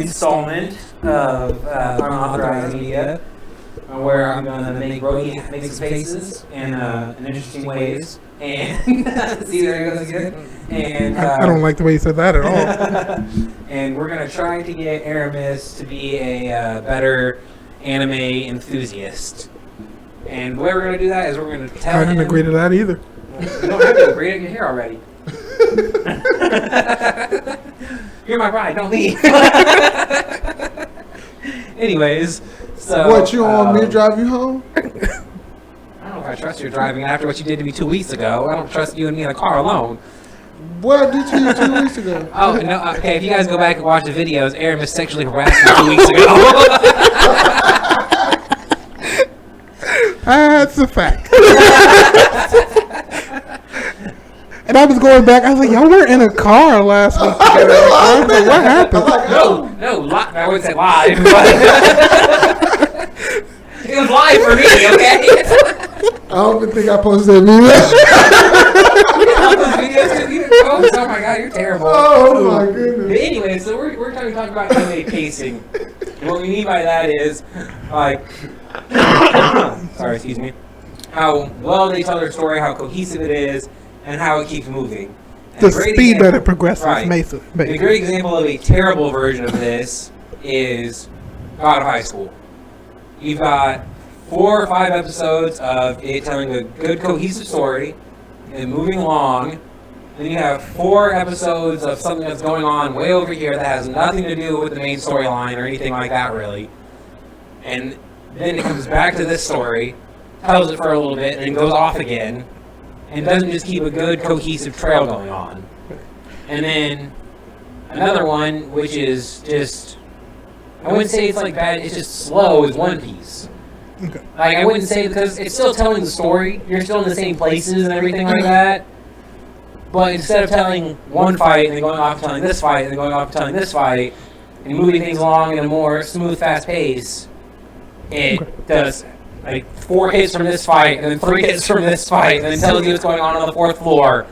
installment of Unauthorized Media, where I'm going to make Brody make some faces in interesting ways. And see, there goes again. And I don't like the way you said that at all. And we're going to try to get Aramis to be a better anime enthusiast. And the way we're going to do that is we're going to tell him... I didn't agree to that either. You don't have to agree, you're here already. You're my bride, don't leave. Anyways, so... What, you want me to drive you home? I don't know if I trust your driving after what you did to me 2 weeks ago. I don't trust you and me in a car alone. What I did to you 2 weeks ago? Oh, no, okay, if you guys go back and watch the videos, Aramis sexually harassed me 2 weeks ago. That's a fact. And I was going back. I was like, y'all were in a car last week together. I was like, what happened? I wouldn't say live, but it was live for me, okay? I don't even think I posted that video. Oh my god, you're terrible. Oh my goodness. But anyway, so we're trying to talk about anime pacing. And what we mean by that is, like, sorry, excuse me, how well they tell their story, how cohesive it is, and how it keeps moving. And The speed that it progresses, right. basically. A great example of a terrible version of this is God of High School. You've got 4 or 5 episodes of it telling a good cohesive story and moving along. Then you have 4 episodes of something that's going on way over here that has nothing to do with the main storyline or anything like that, really. And then it comes back to this story, tells it for a little bit, and then goes off again, and doesn't just keep a good cohesive trail going on. And then another one, which is just, I wouldn't say it's like bad, it's just slow, is Onepiece. Okay. Like, I wouldn't say, because it's still telling the story, you're still in the same places and everything like that. But instead of telling one fight and then going off and telling this fight and then going off and telling this fight and moving things along in a more smooth, fast pace, it does like 4 hits from this fight and then 3 hits from this fight and then tells you what's going on the 4th floor.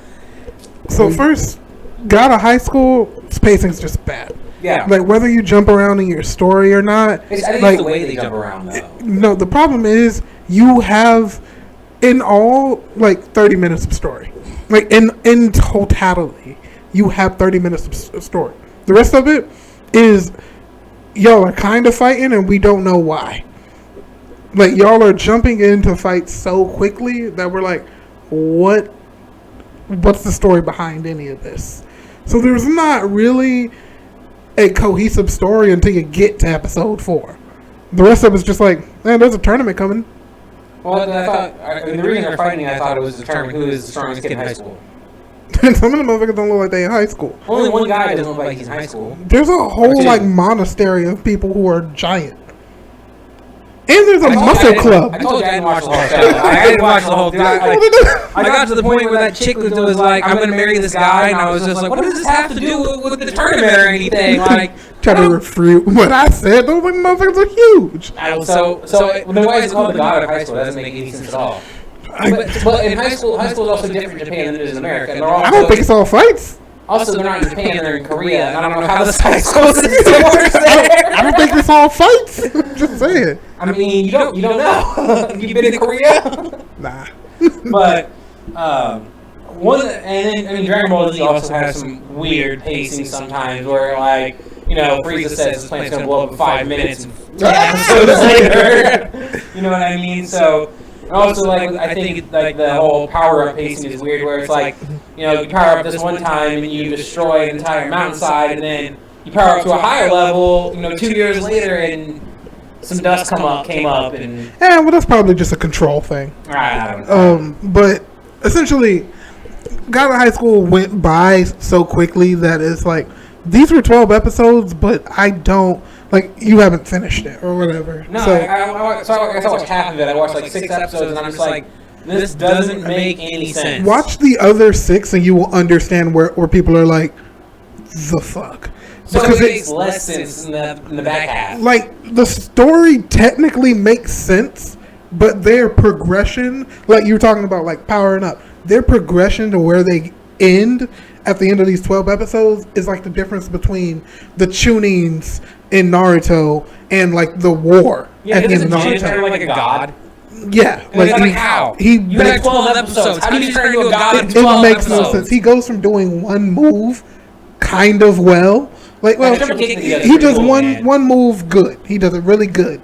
So first, God of High School, pacing's just bad. Yeah. Like, whether you jump around in your story or not. I think like, it's the way they jump around, though. No, the problem is you have, in all, like, 30 minutes of story. Like, in totality, you have 30 minutes of story. The rest of it is, y'all are kind of fighting and we don't know why. Like, y'all are jumping into fights so quickly that we're like, what's the story behind any of this? So there's not really a cohesive story until you get to episode 4. The rest of it's just like, man, there's a tournament coming. Well, I thought, the reason they're fighting, I thought it was to determine who is the strongest kid in high school. And some of the motherfuckers don't look like they in high school. Only one guy doesn't look like he's in high school. There's a whole, like, monastery of people who are giant. And there's a muscle club. I told you I didn't watch the whole show. I didn't watch the whole thing. I got to the point where that chick was like, I'm going to marry this guy, and I was just like, what does this have to do with the tournament or anything? Like, try to refute what I said. Those like motherfuckers are huge. So the way it's called the God of High School doesn't make any sense at all. But in high school is also different in Japan than it is in America. And I don't think it's all fights. Also, they're not in Japan, they're in Korea, and I don't know how this high school system works there. I don't think it's all fights. Just saying. I mean, you don't know. You been to Korea? Nah. But Dragon Ball Z also has some weird pacing sometimes, where like, you know, Frieza says this planet's gonna blow up in 5 minutes, and 10 episodes later. You know what I mean? So. Also, like, I think like the whole power-up pacing is weird, where it's like, you know, you power up this one time and you destroy an entire mountainside, and then you power up to a higher level, you know, 2 years later, and some dust came up, and Yeah, well, that's probably just a control thing. I don't know. But essentially, God of High School went by so quickly that it's like, these were 12 episodes, but I don't. Like, you haven't finished it or whatever. No, so, I watched half of it. I watched like 6 episodes, and I'm just like, this doesn't make any sense. Watch the other 6, and you will understand where people are like, the fuck. So because it makes less sense in the back half. Like, the story technically makes sense, but their progression, like you were talking about, like, powering up, their progression to where they end at the end of these 12 episodes is like the difference between the tunings in Naruto and like the war Yeah, at the end of doesn't Jin Naruto. turn like a god? Yeah, Like how? You had 12 episodes. How do you turn into a god in 12 it makes episodes? no sense. He goes from doing one move kind of well, like well, he does one move good. He does it really good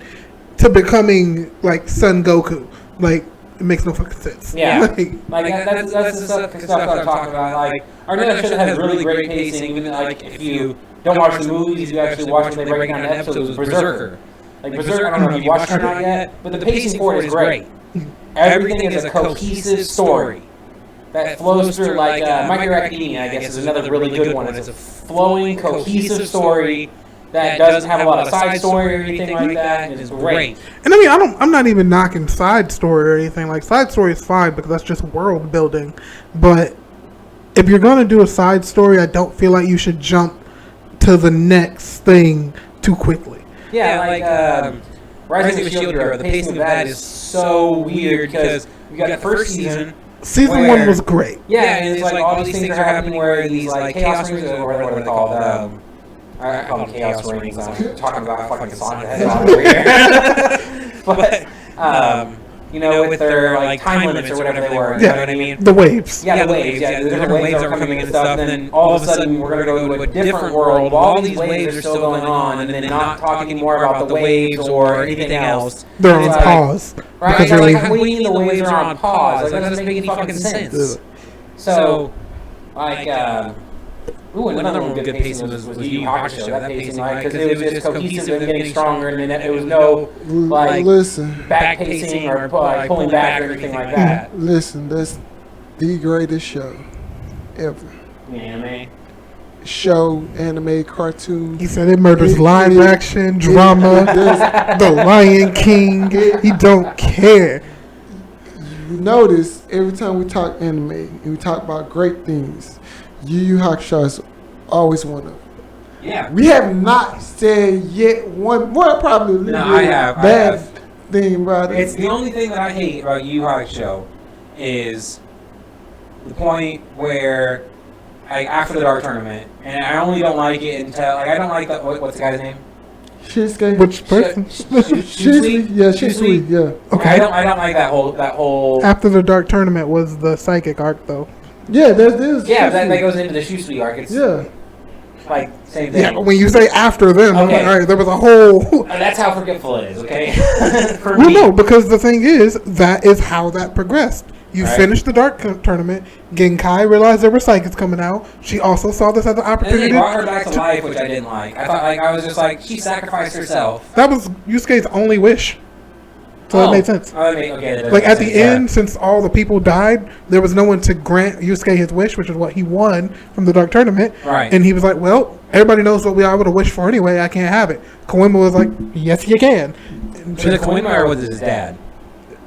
to becoming like Son Goku. Like it makes no fucking sense. Yeah, like that's the stuff I'm talking about. Like our next show has really great pacing. Even like if you don't watch the movies, you actually watch when they break down the episodes. Was Berserker. Like Berserker, I don't know if you watched it or not yet, but the pacing for it is great. Everything is a cohesive story that flows through, like My Hero Academia, I guess, is another really good one. It's a flowing, cohesive story that doesn't have a lot of side story or anything like that, and it's great. And I mean, I'm not even knocking side story or anything. Like side story is fine because that's just world building. But if you're gonna do a side story, I don't feel like you should jump to the next thing too quickly. Yeah, like Rising of the Shield Hero, the pacing of that is so weird because we got the first season. Season 1 was great. Yeah, and it's like all these things are happening where these like chaos rings, or what are they called? I call them chaos rings. I'm talking about fucking Sonic the Hedgehog over here. But you know, with their like time limits or whatever they were. You know what I mean? The waves. Yeah, the waves. Yeah, the different waves that are coming and stuff. And then all of a sudden we're gonna go to a different world. While all these waves are still going on, and then not talk anymore about the waves or anything else. They're on pause. Right? Like, what do you mean the waves are on pause? Like that doesn't make any fucking sense. So, like, ooh, another one good pacing was Yu Yu Hakusho. That pacing, like, because it was just cohesive and getting stronger, and then it was no like back pacing or like pulling back or anything like that. Listen, that's the greatest show ever. Anime. Show, anime, cartoon. He said it murders live action, drama, The Lion King. He don't care. You notice every time we talk anime and we talk about great things, Yu Yu Hakusho is always one of them. Yeah. We have not said yet one. Well, probably a little bad thing about it. It's the only thing that I hate about Yu Yu Hakusho is the point where, like, after the Dark Tournament, and I only don't like it until, like, I don't like that. What's the guy's name? Shinsuke. Which person? Shinsuke. Yeah, Shinsuke. Yeah. Okay. I don't like that whole. After the Dark Tournament was the psychic arc, though. Yeah, there's. Yeah, that goes into the Shinsuke arc. It's like same thing. Yeah, but when you say after them, I'm like, all right, there was a whole. That's how forgetful it is. Okay. Well, no, because the thing is, that is how that progressed. You finished the Dark Tournament. Genkai realized there were psychics coming out. She also saw this as an opportunity. And they brought her back to life, which I didn't like. I thought, like, I was just like, she sacrificed herself. That was Yusuke's only wish. So that made sense. Okay, like at the end, since all the people died, there was no one to grant Yusuke his wish, which is what he won from the Dark Tournament. Right. And he was like, well, everybody knows what we are able to wish for anyway. I can't have it. Koima was like, yes, you can. Was it Koima or was it his dad?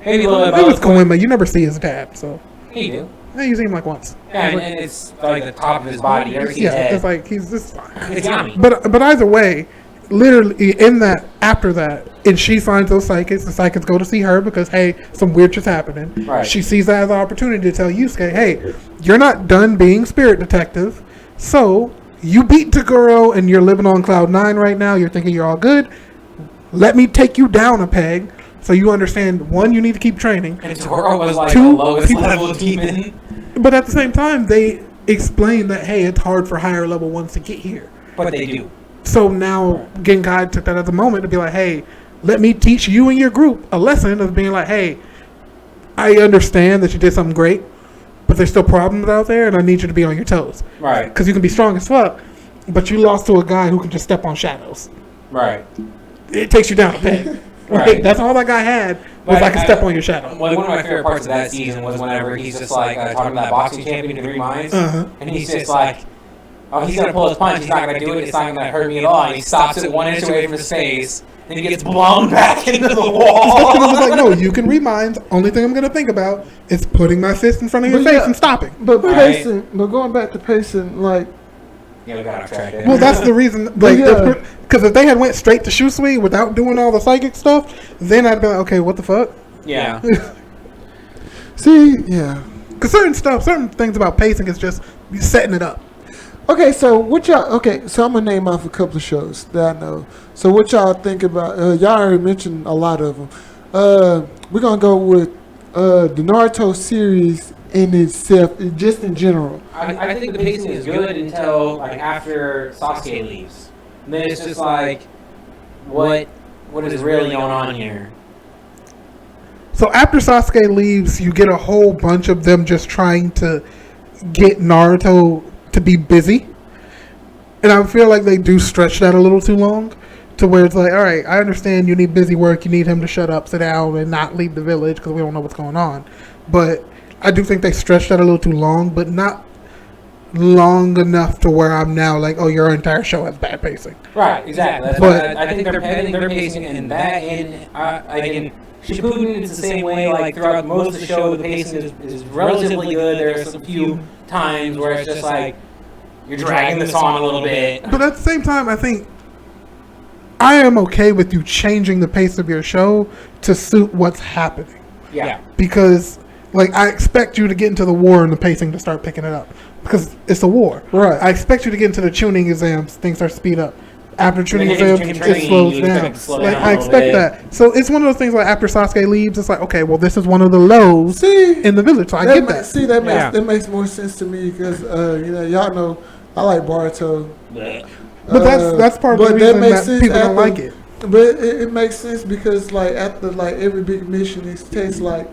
Maybe a little bit. It was Koima. You never see his dad, so. You do. Yeah, you see him like once. Yeah, and it's like the top of his body. You never see his head. It's like he's just. It's yummy. But either way, literally in that, after that, and she finds those psychics. The psychics go to see her because, hey, some weird shit's happening. Right. She sees that as an opportunity to tell Yusuke, hey, you're not done being spirit detective, so you beat Taguro and you're living on cloud 9 right now. You're thinking you're all good. Let me take you down a peg so you understand, one, you need to keep training. And Taguro was like the lowest level demon. But at the same time, they explain that, hey, it's hard for higher level ones to get here. But they do. So now Genkai took that as a moment to be like, hey, let me teach you and your group a lesson of being like, hey, I understand that you did something great, but there's still problems out there, and I need you to be on your toes. Right. Because you can be strong as fuck, but you lost to a guy who can just step on shadows. Right. It takes you down a peg. Right. That's all that guy had was I can step on your shadow. One of my favorite parts of that season was whenever he's just like talking to that boxing champion in 3 Minds, and he's just like, oh, he's going to pull his punch, he's not going to do it, it's not going to hurt me at all, and he stops it 1 inch away from his face, and he gets blown back into the wall. I was like, no, you can reminds. Only thing I'm going to think about is putting my fist in front of your face and stopping. But pacing, but going back to pacing, like, yeah, we got off track there. Well, that's the reason, like, because if they had went straight to Shusui without doing all the psychic stuff, then I'd be like, okay, what the fuck? Yeah. See, yeah. Because certain things about pacing is just setting it up. Okay, so what y'all? Okay, so I'm gonna name off a couple of shows that I know. So what y'all think about? Y'all already mentioned a lot of them. We're gonna go with the Naruto series in itself, just in general. I think the pacing is good until like after Sasuke leaves. And then it's just like, what is really going on here? So after Sasuke leaves, you get a whole bunch of them just trying to get Naruto to be busy. And I feel like they do stretch that a little too long, to where it's like, all right, I understand you need busy work, you need him to shut up, sit down, and not leave the village because we don't know what's going on. But I do think they stretched that a little too long, but not long enough to where I'm now like, oh, your entire show has bad pacing. Right, exactly. That's But- why I think they're heading their pacing in that, and again, Shippuden is the same way. Like throughout most of the show, the pacing is relatively good. There's a few times where it's just like you're dragging this on a little bit. But at the same time, I think I am okay with you changing the pace of your show to suit what's happening. Yeah. Because, like, I expect you to get into the war and the pacing to start picking it up. Because it's a war. Right. I expect you to get into the tuning exams, things start speed up. After tuning When you get exams, into it slows you down. expect it to slow Like, down a I little expect bit. that. So it's one of those things like after Sasuke leaves, it's like, okay, well, this is one of the lows See, in the village. So I get that. See, that makes Yeah. that makes more sense to me because y'all know I like Boruto. But that's part of the but that reason makes that sense people don't after- like it. But it makes sense because like after like every big mission, it takes like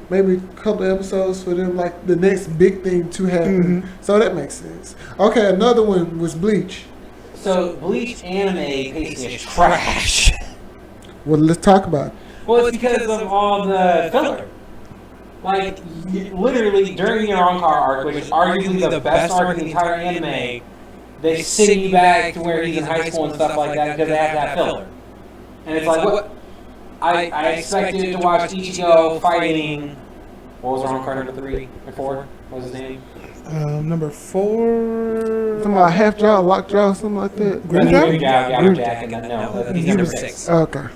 maybe a couple episodes for them like the next big thing to happen. Mhm. So that makes sense. Okay, another one was Bleach. So Bleach anime pacing is trash. Well, let's talk about it. Well, it's because of all the filler. Like, literally, during the Aronkar arc, which is arguably the best arc in the entire anime, they send you back to where he's in high school and stuff like that because they have that filler. And it's like, what? I expected to watch Ichigo fighting. What was Aronkar number 3 or 4? What was his name? Number 4. Something about half jaw, lock jaw, something like that. Green Green Jack? Jack, and no, he's number 6. Okay.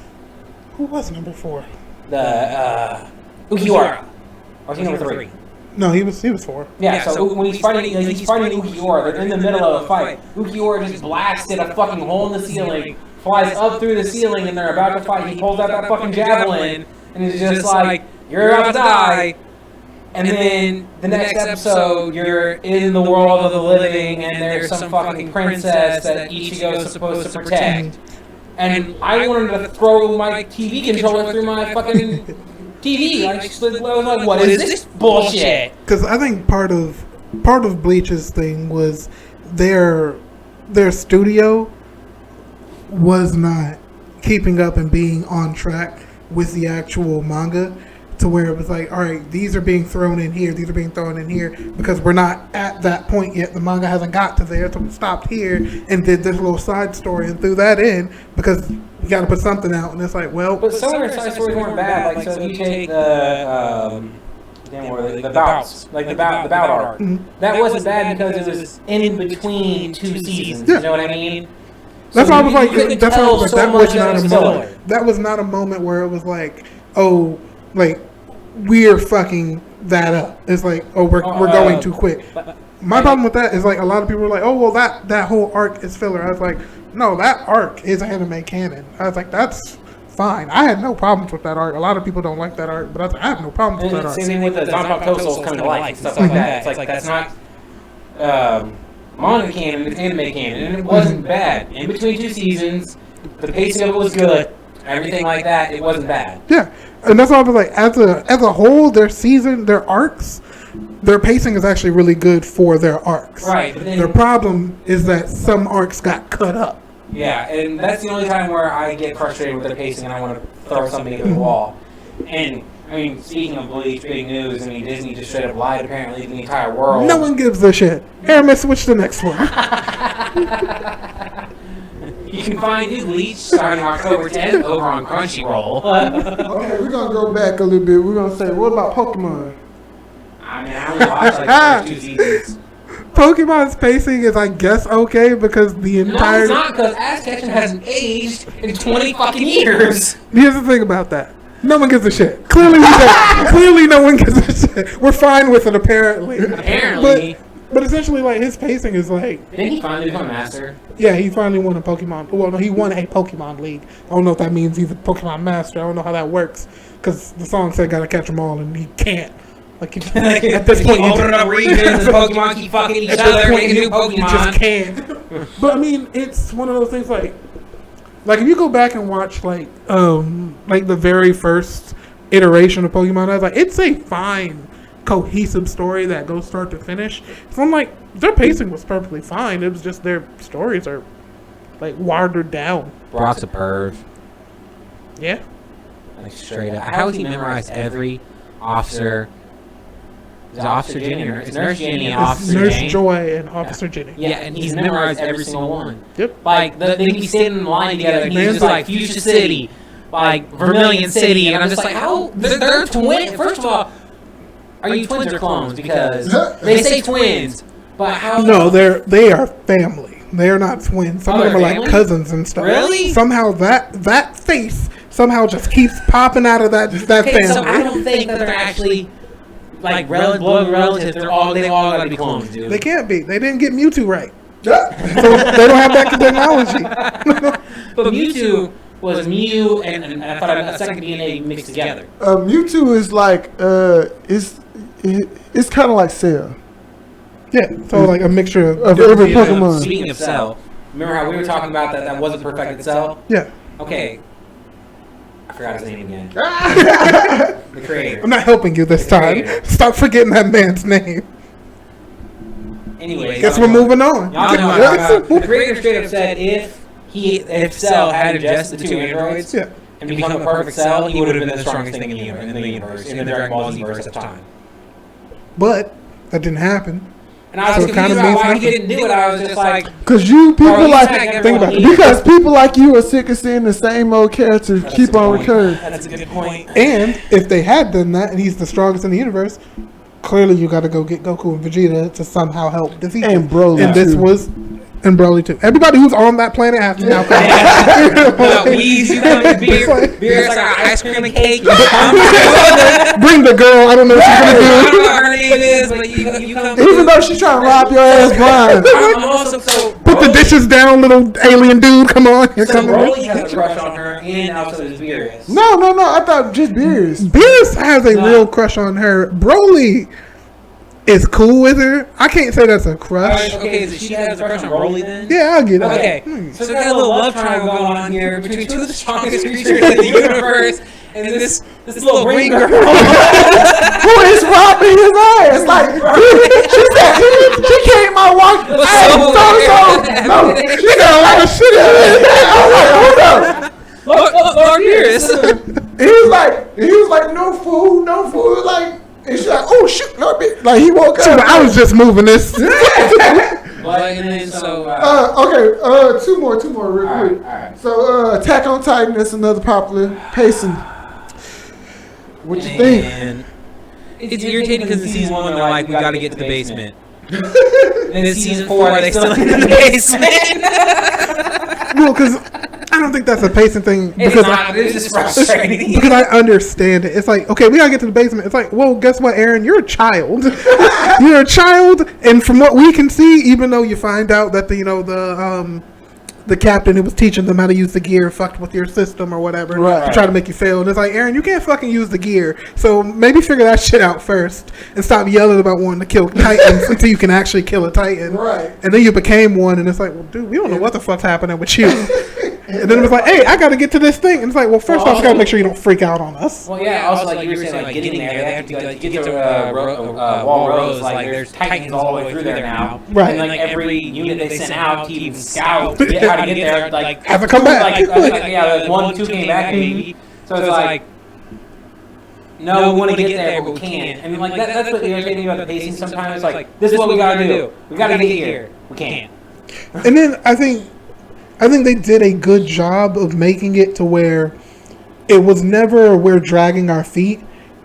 Who was number 4? The Ukiwara. Or was he number 3? No, he was 4. Yeah, so when he's fighting Ukiwara, they're in the middle of a fight. Ukiwara just blasted a fucking hole in the ceiling, flies up through the ceiling, and they're about to fight. He pulls out that fucking javelin, and he's just like, "You're about to die." And then the next episode, you're in the world of the living, and there's some fucking princess that Ichigo's supposed to protect. And I wanted to throw my TV controller through my fucking TV. I was like, what is this bullshit? Because I think part of Bleach's thing was their studio was not keeping up and being on track with the actual manga, to where it was like, all right, these are being thrown in here, these are being thrown in here, because we're not at that point yet. The manga hasn't got to there, so we stopped here and did this little side story and threw that in because you got to put something out. And it's like, well, But some of their side stories weren't bad. Like, so if you take the bouts, like the bout arc, that wasn't bad because it was in between 2 seasons. You know what I mean? that's So why I was you like, couldn't that's why I tell was so like, that much was not of a the moment. filler. That was not a moment where it was like, oh, like we're fucking that up. It's like, oh, we're going too quick. My problem with that is like a lot of people are like, oh, well, that whole arc is filler. I was like, no, that arc is anime canon. I was like, that's fine. I had no problems with that arc. A lot of people don't like that arc, but I was like, I have no problems with that arc. Same thing with the Zanpakuto Souls coming to life and stuff like that. It's like that's not manga canon, it's anime canon, and it wasn't bad. In between 2 seasons, the pacing of it was good. Everything like that, it wasn't bad. Yeah, and that's why I was like, as a whole, their arcs, their pacing is actually really good for their arcs. Right. But then, Their problem is that some arcs got cut up. yeah, and that's the only time where I get frustrated with their pacing and I want to throw something into the wall. And I mean, speaking of Bleach, big news. I mean, Disney just straight up lied apparently to the entire world. No one gives a shit. Aramis, switch to the next one. You can find new Bleach starting October 10th over on Crunchyroll. Okay, we're gonna go back a little bit. We're gonna say, what about Pokemon? I mean, I only watched like the first 2 seasons. Pokemon's pacing is, I guess, okay because the No, entire. it's not, because Ash Ketchum hasn't aged in 20 fucking years. Here's the thing about that. No one gives a shit. Clearly, we don't. Clearly, no one gives a shit. We're fine with it, apparently. Apparently. But essentially, like, his pacing is like... Didn't he finally become a master? Yeah, he finally won a Pokemon... Well, no, he won a Pokemon League. I don't know if that means he's a Pokemon Master. I don't know how that works. Because the song said gotta catch them all, and he can't. Like, at this point... Keep opening up regions, and Pokemon keep fucking each other, making new Pokemon. You just can't. But, I mean, it's one of those things, like... Like, if you go back and watch, like the very first iteration of Pokemon, I was like, it's a fine, cohesive story that goes start to finish. So I'm like, their pacing was perfectly fine. It was just their stories are, like, watered down. Brock's a perv. Yeah. Like, straight up. How has he memorized every officer? Is it Officer Jenny or is Nurse Jenny and Officer Nurse Jane? Joy and Officer Jenny. Yeah, and he's memorized every single one. Yep. Like, they can be standing in line together, and he's just like, Fuchsia City, like, Vermilion City, and I'm just like, how? They're twins? First of all, are you twins or clones? Because they say twins, but how? No, they are family. They are not twins. Some of them are like cousins and stuff. Really? Somehow that face somehow just keeps popping out of that family. So I don't think that they're actually... Like blood relatives, they all gotta be clones, dude. They can't be. They didn't get Mewtwo right. So they don't have that technology. But Mewtwo was Mew and I thought a second DNA mixed together. Mewtwo is like it's kind of like Cell. Yeah, so like a mixture of every Pokemon. Speaking of Cell, remember how we were talking about that wasn't perfected Cell? Yeah. Okay. I forgot his name again. The creator. I'm not helping you this time. Stop forgetting that man's name. Anyways, guess we're moving on. Y'all know what I'm talking about. The creator straight up said if Cell had adjusted the two androids and become a perfect Cell, he would have been the strongest thing in the universe, in the Dragon Ball Z verse at the time. But that didn't happen. And I was confused about why he didn't do it. I was just like, because people think about it. Because people like you are sick of seeing the same old character keep on recurring. That's a good point. And if they had done that, and he's the strongest in the universe, clearly you got to go get Goku and Vegeta to somehow help defeat him. And Broly, and this was. And Broly too. Everybody who's on that planet has to now come. You come with beer, like ice cream and cake. Bring the girl. I don't know what she's gonna do. I don't know what her name is, but you come. Even though she's trying to rob your ass blind. I'm also put the dishes down, little alien dude. Come on. So Broly has a crush on her, and also is Beerus. No. I thought just Beerus. Beerus has a real crush on her. Broly is cool with her. I can't say that's a crush. Okay, she has a crush on Broly then? Yeah, I'll get it. Okay, so we got a little love triangle going on here between two of the strongest creatures in the universe and this little green girl. Who is robbing his ass? Like, she came my wife. No, she got a lot of shit in it. I was like, hold up. Lord Beerus. He was like, no food. Like, and she's like, oh shoot, no bit. Like he woke up. I was just moving this. But and then okay, two more real quick. All right. So Attack on Titan, that's another popular pacing. What you think? It's irritating because in season 1 they're like, we gotta get to the basement. And in season 4 they still in the basement. Well, because I don't think that's a pacing thing. It's just frustrating. Because I understand it. It's like, okay, we gotta get to the basement. It's like, well, guess what, Aaron? You're a child. You're a child, and from what we can see, even though you find out that the captain who was teaching them how to use the gear fucked with your system or whatever to try to make you fail. And it's like, Aaron, you can't fucking use the gear. So maybe figure that shit out first and stop yelling about wanting to kill Titans until you can actually kill a Titan. Right. And then you became one, and it's like, well, dude, we don't know what the fuck's happening with you. And then it was like, hey, I got to get to this thing. And it's like, well, first off, you got to make sure you don't freak out on us. Well, yeah, also, like you were saying, like, getting there, they have to get to Wall Rose. Like, there's Titans all the way through there now. Right. And, like, every unit they sent out to even scout how to get there, like, have to come back. Like 1, 2 came back, maybe. So it's like, no, we want to get there, but we can't. And, like, that's what irritates me about the pacing sometimes. It's like, this is what we got to do. We got to get here. We can't. And then I think they did a good job of making it to where it was never we're dragging our feet.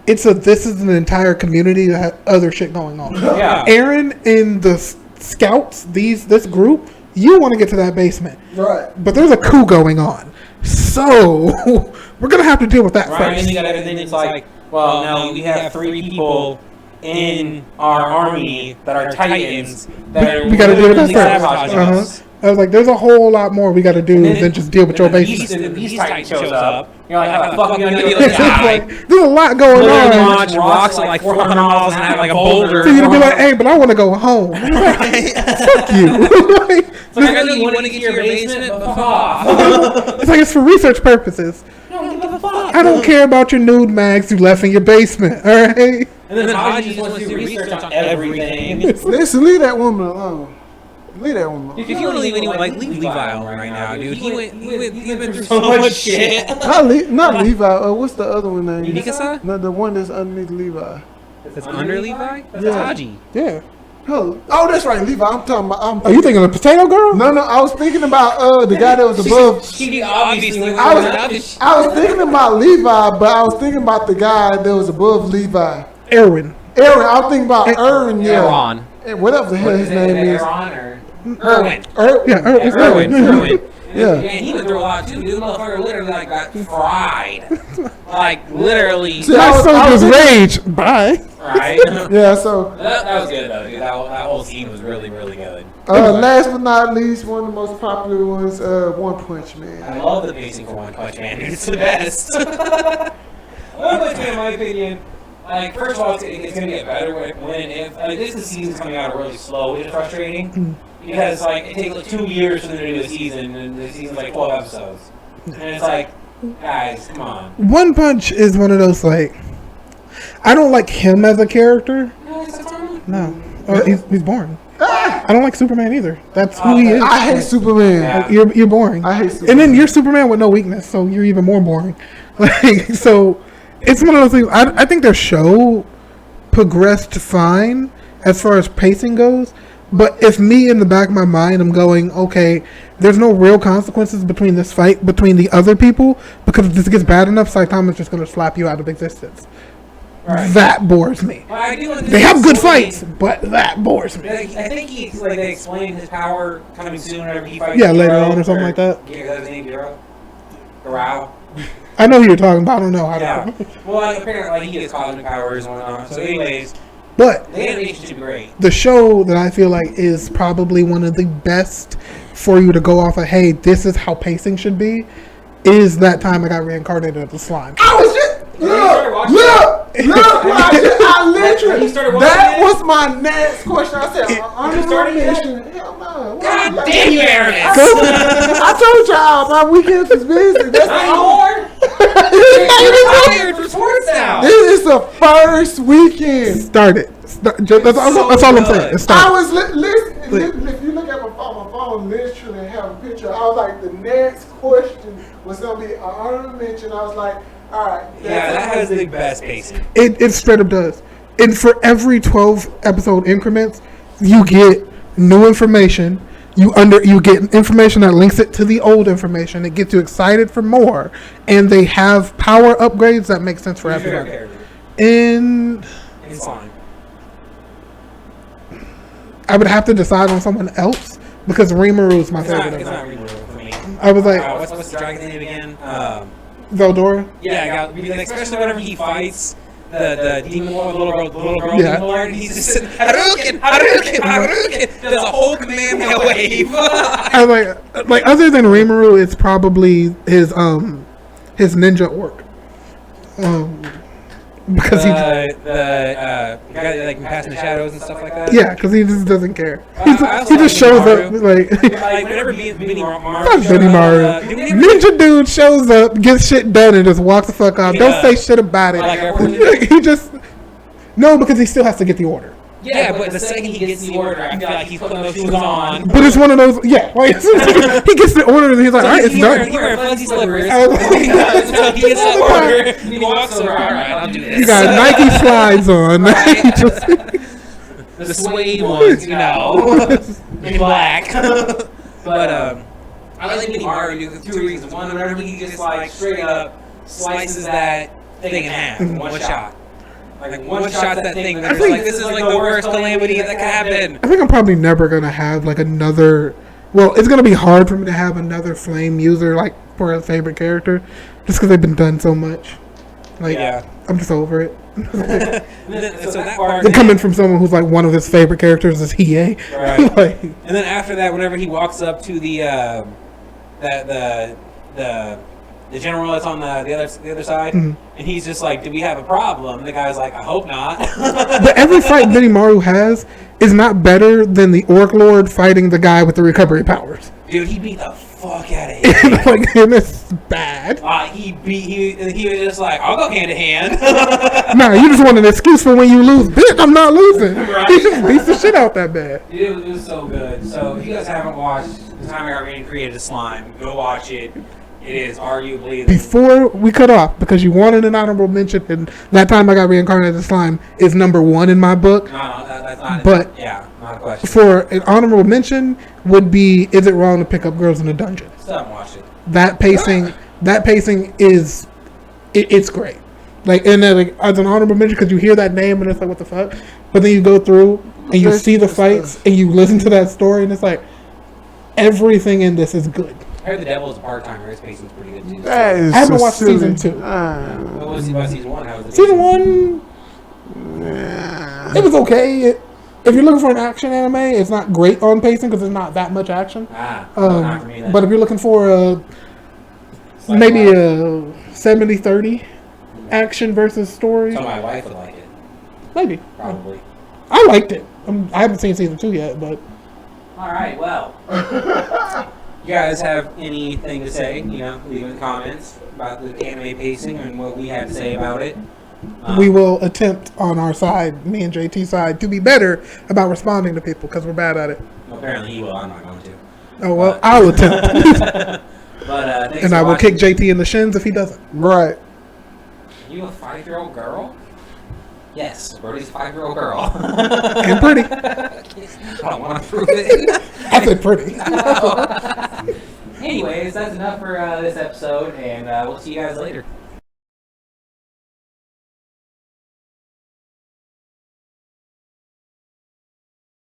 This is an entire community that had other shit going on. Yeah. Aaron and the scouts, this group, you want to get to that basement. Right. But there's a coup going on. So we're going to have to deal with that first. And then it's like, well, no, we have 3 people in our army that are Titans that are We gotta deal with that literally first. sabotaging us. I was like, there's a whole lot more we gotta do than just deal with your And then basement. the Beast Titan shows up. You're like, how the fuck are you gonna deal with It's this guy? like, there's a lot going Literally on. launch rocks at like 400 miles and have like a boulder. So you to be like, hey, but I want to go home. I'm like, fuck you. Like, It's like, I know you want to get to your basement, but fuck off. it's like it's for research purposes. No, give a fuck. I don't care about your nude mags you left in your basement. All right. And then Haji just wants to do research on everything. Listen, leave that woman alone. Leave that woman alone. If you want to leave anyone, like, leave Levi alone right now, dude. He's been through so much shit. Not Levi. What's the other one name? Mikasa? No, the one that's underneath Levi. That's under Levi? That's Yeah. Haji. Yeah. Oh, that's right, Levi. I'm talking about. Are you thinking of Potato Girl? No, I was thinking about the guy that was above. She obviously I was thinking about Levi, but I was thinking about the guy that was above Levi. Erwin. Aaron. I was thinking about Aaron. Yeah. Aaron. And whatever the hell his name is. Aaron or Erwin. Yeah, it's Erwin. Erwin. Yeah. And he went through a lot too. Dude, motherfucker literally like got fried. Like literally. See, My I was soldier's thinking- rage. Bye. Right? Yeah. So That was good though, dude. That whole scene was really, really good. last but not least, one of the most popular ones, One Punch I Man. love the pacing for One Punch Man, dude. It's the best. One Punch Man, in my opinion, like, first of all, it's going to get better when and if. Like, this season's coming out really slow, which is frustrating. Because, like, it takes like 2 years for them to do a season, and the season's like 12 episodes. And it's like, guys, come on. One Punch is one of those, like, I don't like him as a character. No, it's fine. No. He's boring. I don't like Superman either. That's who he is. I hate Superman. Yeah. You're boring. I hate And Superman. then you're Superman with no weakness, so you're even more boring. Like, so it's one of those things. I think their show progressed fine as far as pacing goes, but if me in the back of my mind, I'm going, okay, there's no real consequences between this fight between the other people, because if this gets bad enough, Saitama's just going to slap you out of existence. Right. That bores me. But I do like They have good fights, but that bores me. I think they explained his power coming soon whenever he fights. Yeah, later Gero, on or something like that. Yeah, that's his name, Gero. Garou. I know who you're talking about. I don't know how Yeah. to. Well, like, apparently he gets cosmic powers and whatnot. So, anyways, But the animation should be great. the show that I feel like is probably one of the best for you to go off of, hey, this is how pacing should be, is that time I got reincarnated as a slime. I was just look! I literally. You started watching That it? was my next question. I said, honorable started it? mention. Hell no. God damn you, Aramis! I told y'all my weekends was busy. That's the only. You're tired for sports now. This is the first weekend. Start it. That's all I'm saying. It's I start. was listen. If you look at my phone literally have a picture. I was like, the next question was gonna be an honorable mention. I was like, all right. Yeah, that has the best pacing. It straight up does. And for every 12 episode increments, you get new information. You get information that links it to the old information. It gets you excited for more, and they have power upgrades that make sense for Who's your everyone. favorite And character? It's fine. I would have to decide on someone else because Rimuru is my It's not favorite. Rimuru for me. I was like, What's the dragon's name again? Veldora. Yeah, especially whenever he fights the demon lord, the little girl Yeah. demon lord, and he's just sitting, Hadouken, Hadouken, Hadouken. There's a whole command wave. I was like other than Rimuru, it's probably his ninja orc. Because he guy that like can pass in the shadows and stuff like that. yeah, because he just doesn't care. I also He just like shows Mario. up like. Like whenever Benny Mario, Fuck Benny Mario. Ninja dude shows up, gets shit done, and just walks the fuck off. Don't Yeah. say shit about it. Like Airport Ninja? He just no, because he still has to get the order. Yeah, but the second he gets the order, I feel like he's putting those shoes on. But it's one of those, yeah. Like, he gets the order, and he's like, all right, it's He done. wearing fuzzy slippers. I was like- Until he gets the order, and he walks over. All right, I'll do this. You got Nike slides on. He just- The suede ones, you know, in black. But I like Benny Mario for 2 reasons. One, whenever he just like straight up slices that thing in half in one shot. Like one shot that thing. It's like this is like the worst calamity that could happen. I think I'm probably never gonna have like another. Well, it's gonna be hard for me to have another flame user like for a favorite character, just because they've been done so much. Like, Yeah. I'm just over it. So that part. They're coming from someone who's like one of his favorite characters is Hiei. Right. Like, And then after that, whenever he walks up to the general that's on the other side, Mhm. and he's just like, "Do we have a problem?" And the guy's like, "I hope not." but every fight Benimaru has is not better than the Orc Lord fighting the guy with the recovery powers. Dude, he beat the fuck out of him. Like, and it's bad. He was just like, "I'll go hand to hand." Nah, you just want an excuse for when you lose. Bitch, I'm not losing. Right. He just beats the shit out that bad. Dude, it was so good. So if you guys haven't watched The Time I Got Reincarnated as Slime, go watch it. It is arguably Before we cut off, because you wanted an honorable mention, and that time I got reincarnated as slime is number 1 in my book. No, that's not. But- yeah, not a question. For an honorable mention would be, is it wrong to pick up girls in a dungeon? Still haven't watched it. That pacing is, it's great. Like, and then like, as an honorable mention, because you hear that name and it's like, what the fuck? But then you go through and you see the fights and you listen to that story and it's like, everything in this is good. I heard The Devil's a part-timer. His pacing's pretty good too. That is I haven't so watched silly. season 2. What was season 1? How was it? Season 1, it was okay. If you're looking for an action anime, it's not great on pacing because there's not that much action. Not for me then. But if you're looking for maybe a 70-30 action versus story, So my wife would like it, maybe. probably. I liked it. I haven't seen season 2 yet, but All right, well. You guys have anything to say, leave in the comments about the anime pacing and what we had to say about it. we will attempt on our side, me and JT's side, to be better about responding to people because we're bad at it. Well, apparently he will. I'm not going to. Oh, well, I'll attempt. But thanks And for I will watching. kick JT in the shins if he doesn't. Right. You a 5-year-old girl? Yes, Brody's a 5-year-old girl. And pretty. I don't want to prove it. I said pretty. Anyways, that's enough for this episode, and we'll see you guys later.